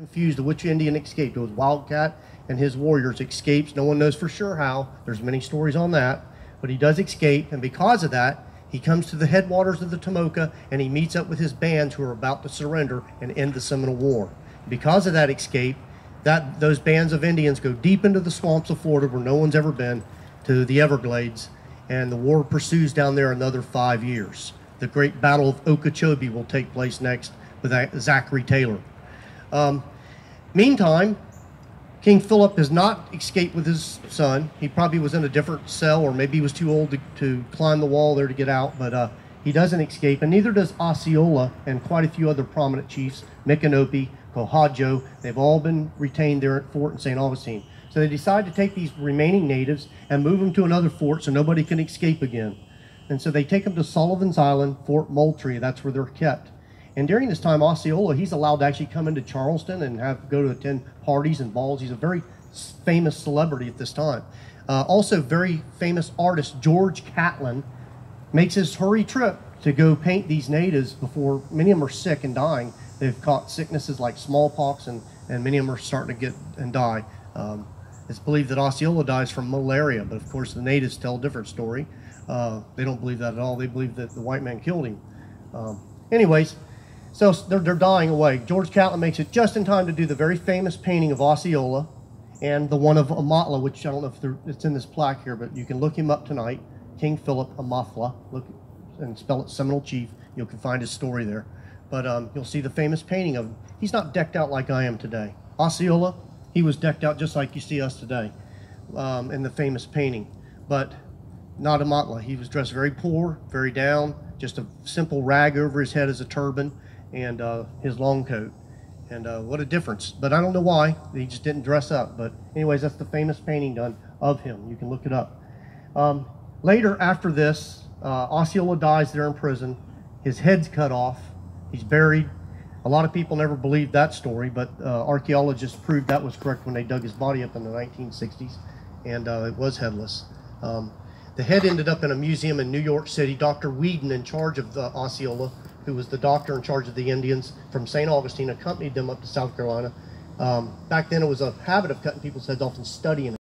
Confused of which Indian escaped. It was Wildcat and his warriors escapes. No one knows for sure how. There's many stories on that, but he does escape, and because of that, he comes to the headwaters of the Tomoka and he meets up with his bands who are about to surrender and end the Seminole War. Because of that escape, those bands of Indians go deep into the swamps of Florida where no one's ever been, to the Everglades, and the war pursues down there another 5 years. The great Battle of Okeechobee will take place next with Zachary Taylor. Meantime, King Philip has not escaped with his son. He probably was in a different cell, or maybe he was too old to climb the wall there to get out, but he doesn't escape, and neither does Osceola and quite a few other prominent chiefs, Micanopy, Cohajo. They've all been retained there at Fort in St. Augustine. So they decide to take these remaining natives and move them to another fort so nobody can escape again. And so they take them to Sullivan's Island, Fort Moultrie. That's where they're kept. And during this time, Osceola, he's allowed to actually come into Charleston and go to attend parties and balls. He's a very famous celebrity at this time. Also, very famous artist George Catlin makes his hurry trip to go paint these natives before many of them are sick and dying. They've caught sicknesses like smallpox, and many of them are starting to get and die. It's believed that Osceola dies from malaria, but of course the natives tell a different story. They don't believe that at all. They believe that the white man killed him. Anyways, so they're dying away. George Catlin makes it just in time to do the very famous painting of Osceola and the one of Emathla, which I don't know if it's in this plaque here, but you can look him up tonight. King Philip Emathla. Look and spell it Seminole Chief. You can find his story there. But you'll see the famous painting of him. He's not decked out like I am today. Osceola, he was decked out just like you see us today in the famous painting. But not Emathla. He was dressed very poor, very down, just a simple rag over his head as a turban, and his long coat. And what a difference. But I don't know why. He just didn't dress up. But anyways, that's the famous painting done of him. You can look it up. Later, after this, Osceola dies there in prison. His head's cut off. He's buried. A lot of people never believed that story, but archaeologists proved that was correct when they dug his body up in the 1960s, and it was headless. The head ended up in a museum in New York City. Dr. Whedon, in charge of the Osceola, who was the doctor in charge of the Indians from St. Augustine, accompanied them up to South Carolina. Back then it was a habit of cutting people's heads off and studying